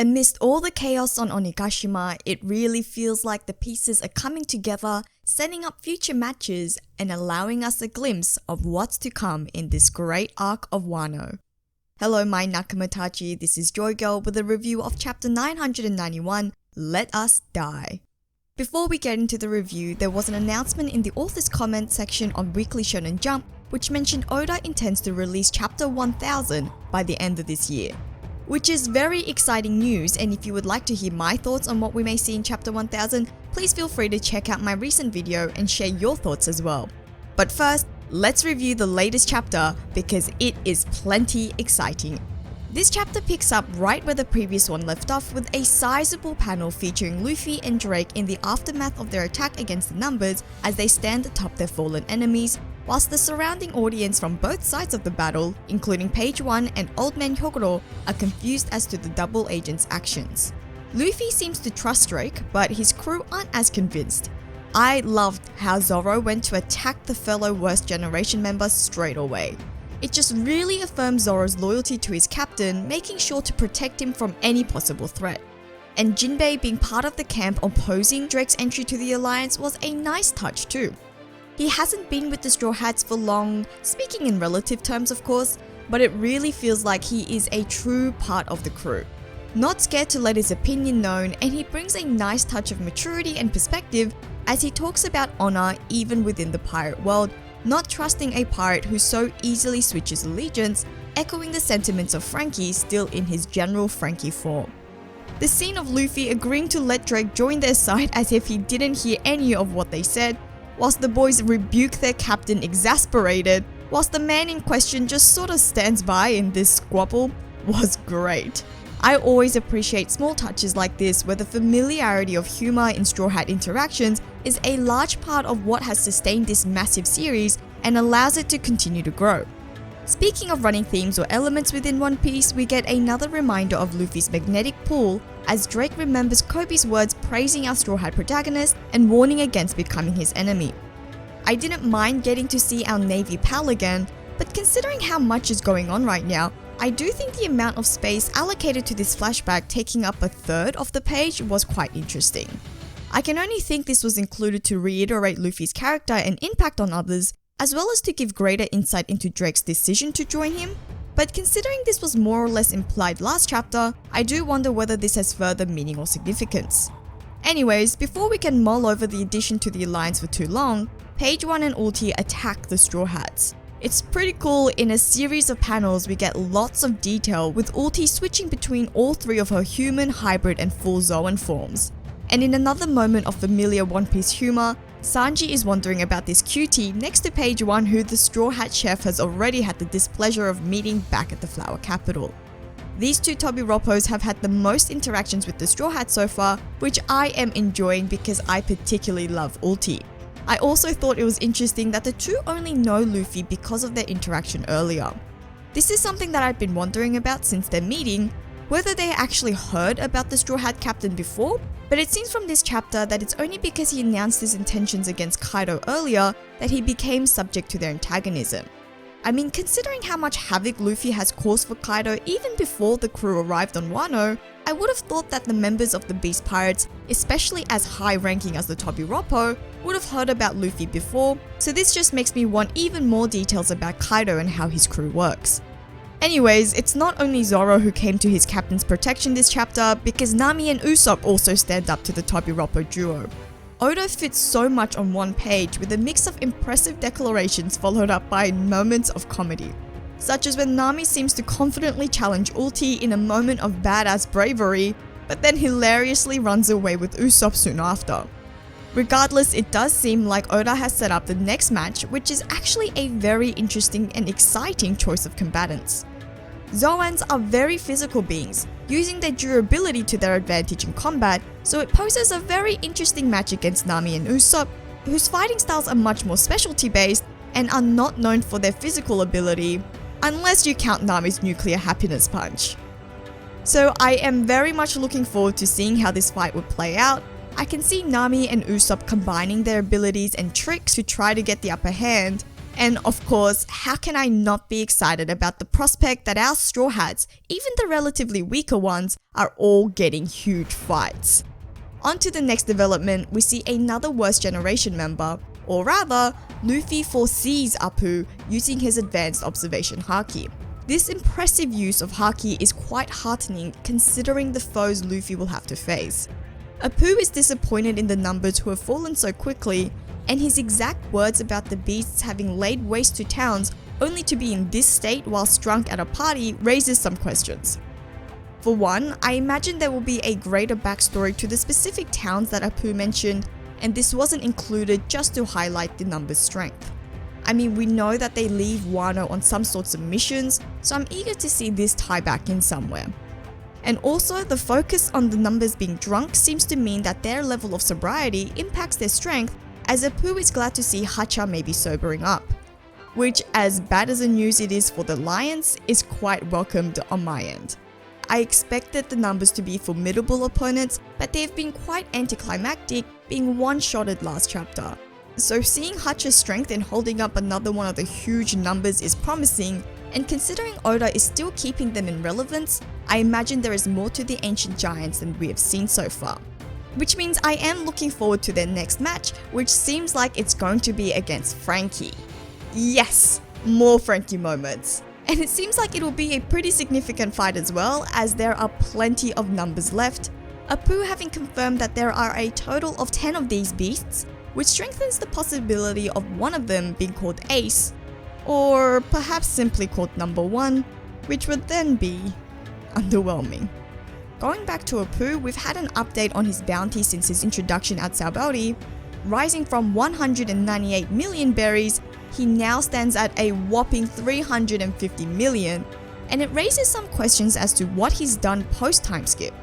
Amidst all the chaos on Onigashima, it really feels like the pieces are coming together, setting up future matches and allowing us a glimpse of what's to come in this great arc of Wano. Hello my Nakamatachi, this is JoyGirl with a review of chapter 991, Let Us Die. Before we get into the review, there was an announcement in the author's comment section on Weekly Shonen Jump which mentioned Oda intends to release chapter 1000 by the end of this year. Which is very exciting news, and if you would like to hear my thoughts on what we may see in chapter 1000, please feel free to check out my recent video and share your thoughts as well. But first, let's review the latest chapter because it is plenty exciting. This chapter picks up right where the previous one left off with a sizable panel featuring Luffy and Drake in the aftermath of their attack against the Numbers as they stand atop their fallen enemies, whilst the surrounding audience from both sides of the battle, including Page 1 and Old Man Hyogoro, are confused as to the double agent's actions. Luffy seems to trust Drake, but his crew aren't as convinced. I loved how Zoro went to attack the fellow Worst Generation member straight away. It just really affirms Zoro's loyalty to his captain, making sure to protect him from any possible threat. And Jinbei being part of the camp opposing Drake's entry to the alliance was a nice touch too. He hasn't been with the Straw Hats for long, speaking in relative terms of course, but it really feels like he is a true part of the crew. Not scared to let his opinion known, and he brings a nice touch of maturity and perspective as he talks about honor even within the pirate world, not trusting a pirate who so easily switches allegiance, echoing the sentiments of Frankie still in his general Frankie form. The scene of Luffy agreeing to let Drake join their side as if he didn't hear any of what they said, whilst the boys rebuke their captain exasperated, whilst the man in question just sort of stands by in this squabble, was great. I always appreciate small touches like this where the familiarity of humor in Straw Hat interactions is a large part of what has sustained this massive series and allows it to continue to grow. Speaking of running themes or elements within One Piece, we get another reminder of Luffy's magnetic pull as Drake remembers Kobe's words praising our Straw Hat protagonist and warning against becoming his enemy. I didn't mind getting to see our Navy pal again, but considering how much is going on right now, I do think the amount of space allocated to this flashback taking up a third of the page was quite interesting. I can only think this was included to reiterate Luffy's character and impact on others, as well as to give greater insight into Drake's decision to join him, but considering this was more or less implied last chapter, I do wonder whether this has further meaning or significance. Anyways, before we can mull over the addition to the alliance for too long, Page 1 and Ulti attack the Straw Hats. It's pretty cool, in a series of panels we get lots of detail with Ulti switching between all three of her human, hybrid and full Zoan forms. And in another moment of familiar One Piece humor, Sanji is wondering about this cutie next to Page 1 who the Straw Hat chef has already had the displeasure of meeting back at the Flower Capital. These two Tobiroppos have had the most interactions with the Straw Hat so far, which I am enjoying because I particularly love Ulti. I also thought it was interesting that the two only know Luffy because of their interaction earlier. This is something that I've been wondering about since their meeting, whether they actually heard about the Straw Hat captain before, but it seems from this chapter that it's only because he announced his intentions against Kaido earlier that he became subject to their antagonism. I mean, considering how much havoc Luffy has caused for Kaido even before the crew arrived on Wano, I would have thought that the members of the Beast Pirates, especially as high-ranking as the Tobiroppo, would have heard about Luffy before, so this just makes me want even more details about Kaido and how his crew works. Anyways, it's not only Zoro who came to his captain's protection this chapter, because Nami and Usopp also stand up to the Tobiroppo duo. Oda fits so much on one page with a mix of impressive declarations followed up by moments of comedy, such as when Nami seems to confidently challenge Ulti in a moment of badass bravery, but then hilariously runs away with Usopp soon after. Regardless, it does seem like Oda has set up the next match, which is actually a very interesting and exciting choice of combatants. Zoans are very physical beings, using their durability to their advantage in combat, so it poses a very interesting match against Nami and Usopp, whose fighting styles are much more specialty based and are not known for their physical ability, unless you count Nami's nuclear happiness punch. So I am very much looking forward to seeing how this fight would play out. I can see Nami and Usopp combining their abilities and tricks to try to get the upper hand, And of course, how can I not be excited about the prospect that our Straw Hats, even the relatively weaker ones, are all getting huge fights. On to the next development, we see another Worst Generation member, or rather, Luffy foresees Apu using his advanced observation Haki. This impressive use of Haki is quite heartening considering the foes Luffy will have to face. Apu is disappointed in the numbers who have fallen so quickly, and his exact words about the beasts having laid waste to towns only to be in this state whilst drunk at a party raises some questions. For one, I imagine there will be a greater backstory to the specific towns that Apu mentioned, and this wasn't included just to highlight the numbers' strength. I mean, we know that they leave Wano on some sorts of missions, so I'm eager to see this tie back in somewhere. And also, the focus on the numbers being drunk seems to mean that their level of sobriety impacts their strength, as Apu is glad to see Hacha maybe sobering up. Which, as bad as the news it is for the Lions, is quite welcomed on my end. I expected the numbers to be formidable opponents, but they've been quite anticlimactic, being one-shotted last chapter. So seeing Hacha's strength in holding up another one of the huge numbers is promising, and considering Oda is still keeping them in relevance, I imagine there is more to the ancient giants than we have seen so far. Which means I am looking forward to their next match, which seems like it's going to be against Frankie. Yes, more Frankie moments. And it seems like it will be a pretty significant fight as well, as there are plenty of numbers left, Apu having confirmed that there are a total of 10 of these beasts, which strengthens the possibility of one of them being called Ace, or perhaps simply called Number 1, which would then be underwhelming. Going back to Apu, we've had an update on his bounty since his introduction at Sabaody. Rising from 198 million berries, he now stands at a whopping 350 million, and it raises some questions as to what he's done post-time skip.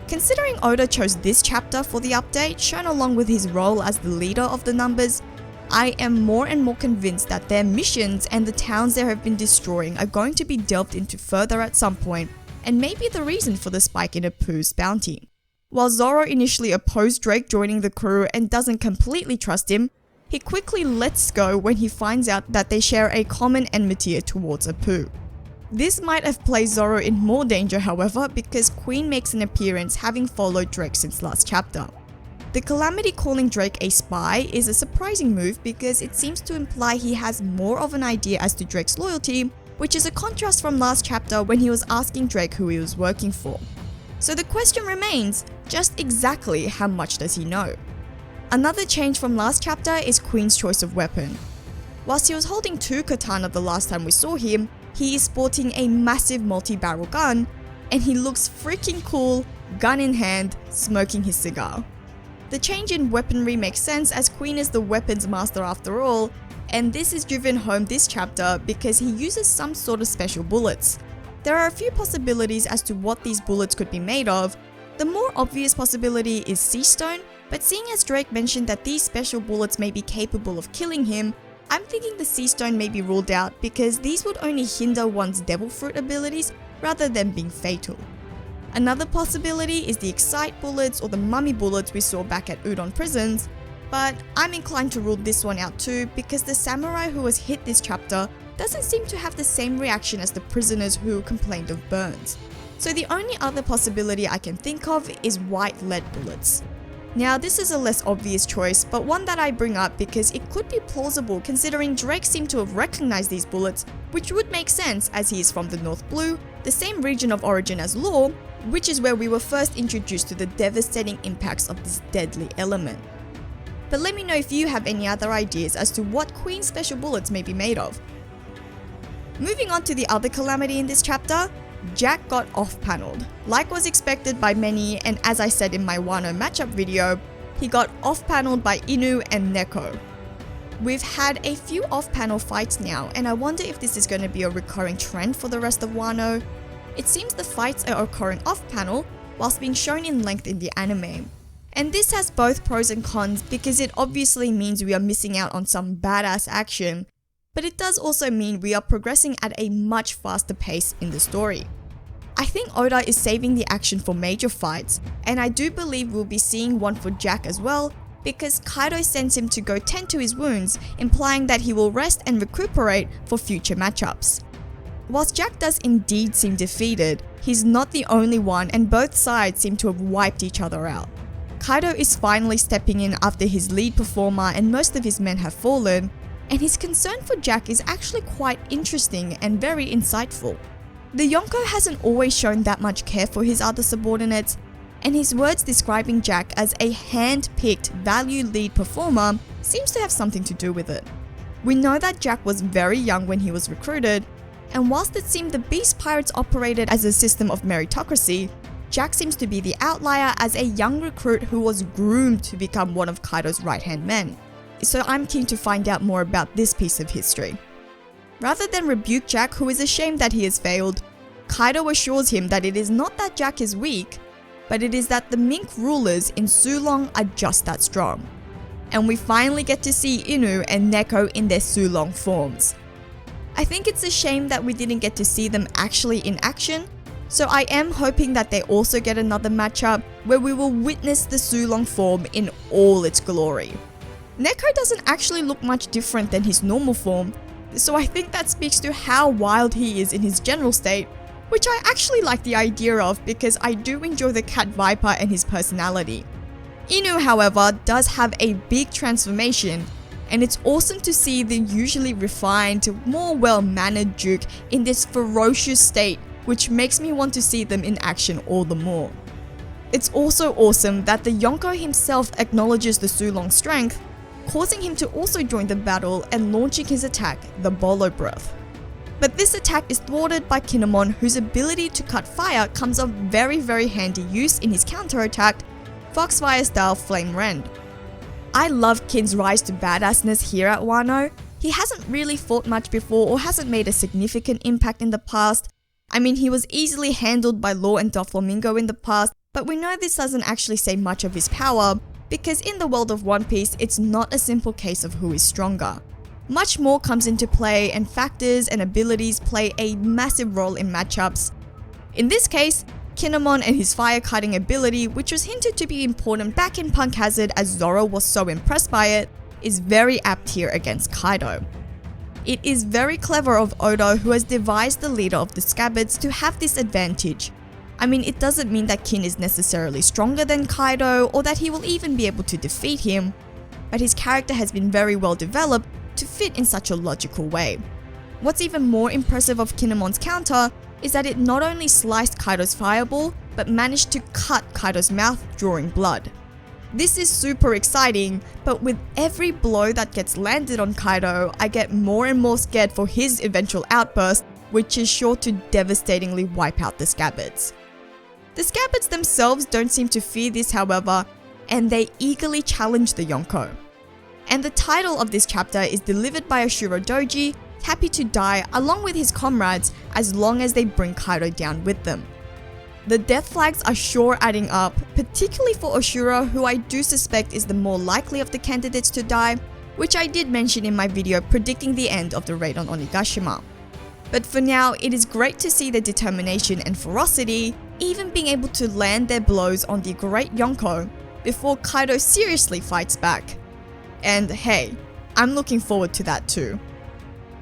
Considering Oda chose this chapter for the update, shown along with his role as the leader of the numbers, I am more and more convinced that their missions and the towns they have been destroying are going to be delved into further at some point, and may be the reason for the spike in Apu's bounty. While Zoro initially opposed Drake joining the crew and doesn't completely trust him, he quickly lets go when he finds out that they share a common enmity towards Apu. This might have placed Zoro in more danger, however, because Queen makes an appearance having followed Drake since last chapter. The Calamity calling Drake a spy is a surprising move because it seems to imply he has more of an idea as to Drake's loyalty, which is a contrast from last chapter when he was asking Drake who he was working for. So the question remains, just exactly how much does he know? Another change from last chapter is Queen's choice of weapon. Whilst he was holding 2 katana the last time we saw him, he is sporting a massive multi-barrel gun, and he looks freaking cool, gun in hand, smoking his cigar. The change in weaponry makes sense as Queen is the weapons master after all, and this is driven home this chapter because he uses some sort of special bullets. There are a few possibilities as to what these bullets could be made of. The more obvious possibility is sea stone, but seeing as Drake mentioned that these special bullets may be capable of killing him, I'm thinking the sea stone may be ruled out because these would only hinder one's devil fruit abilities rather than being fatal. Another possibility is the excite bullets or the mummy bullets we saw back at Udon prisons, but I'm inclined to rule this one out too because the samurai who was hit this chapter doesn't seem to have the same reaction as the prisoners who complained of burns. So the only other possibility I can think of is white lead bullets. Now this is a less obvious choice, but one that I bring up because it could be plausible considering Drake seemed to have recognized these bullets, which would make sense as he is from the North Blue, the same region of origin as Law, which is where we were first introduced to the devastating impacts of this deadly element. But let me know if you have any other ideas as to what Queen's special bullets may be made of. Moving on to the other calamity in this chapter, Jack got off-paneled. Like was expected by many, and as I said in my Wano matchup video, he got off-paneled by Inu and Neko. We've had a few off-panel fights now, and I wonder if this is going to be a recurring trend for the rest of Wano. It seems the fights are occurring off-panel, whilst being shown in length in the anime. And this has both pros and cons because it obviously means we are missing out on some badass action, but it does also mean we are progressing at a much faster pace in the story. I think Oda is saving the action for major fights, and I do believe we'll be seeing one for Jack as well, because Kaido sends him to go tend to his wounds, implying that he will rest and recuperate for future matchups. Whilst Jack does indeed seem defeated, he's not the only one and both sides seem to have wiped each other out. Kaido is finally stepping in after his lead performer and most of his men have fallen, and his concern for Jack is actually quite interesting and very insightful. The Yonko hasn't always shown that much care for his other subordinates, and his words describing Jack as a hand-picked value lead performer seems to have something to do with it. We know that Jack was very young when he was recruited, and whilst it seemed the Beast Pirates operated as a system of meritocracy, Jack seems to be the outlier as a young recruit who was groomed to become one of Kaido's right-hand men. So I'm keen to find out more about this piece of history. Rather than rebuke Jack, who is ashamed that he has failed, Kaido assures him that it is not that Jack is weak, but it is that the Mink rulers in Sulong are just that strong. And we finally get to see Inu and Neko in their Sulong forms. I think it's a shame that we didn't get to see them actually in action, so I am hoping that they also get another matchup where we will witness the Sulong form in all its glory. Neko doesn't actually look much different than his normal form, so I think that speaks to how wild he is in his general state, which I actually like the idea of because I do enjoy the cat viper and his personality. Inu, however, does have a big transformation, and it's awesome to see the usually refined, more well-mannered Duke in this ferocious state, which makes me want to see them in action all the more. It's also awesome that the Yonko himself acknowledges the Sulong's strength, causing him to also join the battle and launching his attack, the Bolo Breath. But this attack is thwarted by Kinemon, whose ability to cut fire comes of very handy use in his counterattack, Foxfire style Flame Rend. I love Kin's rise to badassness here at Wano. He hasn't really fought much before or hasn't made a significant impact in the past. I mean, he was easily handled by Law and Doflamingo in the past, but we know this doesn't actually say much of his power, because in the world of One Piece, it's not a simple case of who is stronger. Much more comes into play, and factors and abilities play a massive role in matchups. In this case, Kinemon and his fire cutting ability, which was hinted to be important back in Punk Hazard as Zoro was so impressed by it, is very apt here against Kaido. It is very clever of Oda, who has devised the leader of the Scabbards, to have this advantage. I mean, it doesn't mean that Kin is necessarily stronger than Kaido or that he will even be able to defeat him, but his character has been very well developed to fit in such a logical way. What's even more impressive of Kinemon's counter is that it not only sliced Kaido's fireball, but managed to cut Kaido's mouth, drawing blood. This is super exciting, but with every blow that gets landed on Kaido, I get more and more scared for his eventual outburst, which is sure to devastatingly wipe out the Scabbards. The Scabbards themselves don't seem to fear this, however, and they eagerly challenge the Yonko. And the title of this chapter is delivered by Ashura Doji, happy to die along with his comrades as long as they bring Kaido down with them. The death flags are sure adding up, particularly for Ashura, who I do suspect is the more likely of the candidates to die, which I did mention in my video predicting the end of the raid on Onigashima. But for now, it is great to see their determination and ferocity, even being able to land their blows on the great Yonko before Kaido seriously fights back. And hey, I'm looking forward to that too.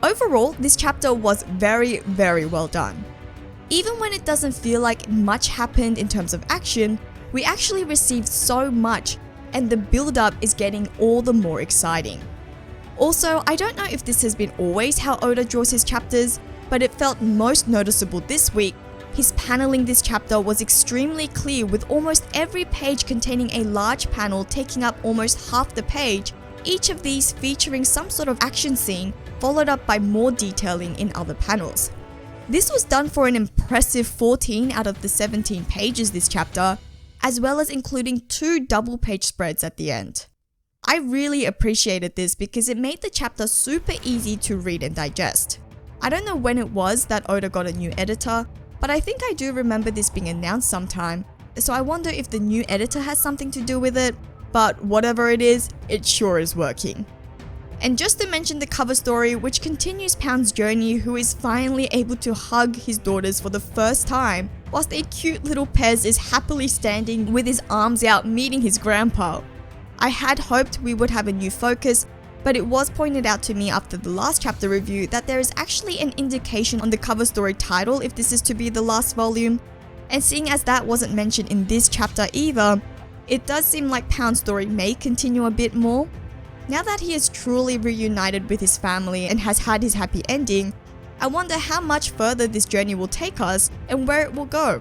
Overall, this chapter was very well done. Even when it doesn't feel like much happened in terms of action, we actually received so much, and the build-up is getting all the more exciting. Also, I don't know if this has been always how Oda draws his chapters, but it felt most noticeable this week. His paneling this chapter was extremely clear, with almost every page containing a large panel taking up almost half the page, each of these featuring some sort of action scene, followed up by more detailing in other panels. This was done for an impressive 14 out of the 17 pages this chapter, as well as including 2 double page spreads at the end. I really appreciated this because it made the chapter super easy to read and digest. I don't know when it was that Oda got a new editor, but I think I do remember this being announced sometime, so I wonder if the new editor has something to do with it, but whatever it is, it sure is working. And just to mention the cover story, which continues Pound's journey, who is finally able to hug his daughters for the first time, whilst a cute little Pez is happily standing with his arms out meeting his grandpa. I had hoped we would have a new focus, but it was pointed out to me after the last chapter review that there is actually an indication on the cover story title if this is to be the last volume, and seeing as that wasn't mentioned in this chapter either, it does seem like Pound's story may continue a bit more. Now that he is truly reunited with his family and has had his happy ending, I wonder how much further this journey will take us and where it will go.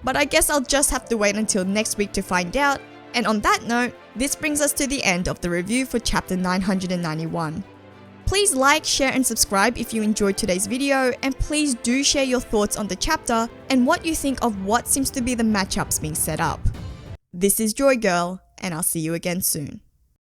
But I guess I'll just have to wait until next week to find out. And on that note, this brings us to the end of the review for chapter 991. Please like, share and subscribe if you enjoyed today's video, and please do share your thoughts on the chapter and what you think of what seems to be the matchups being set up. This is JoyGirl, and I'll see you again soon.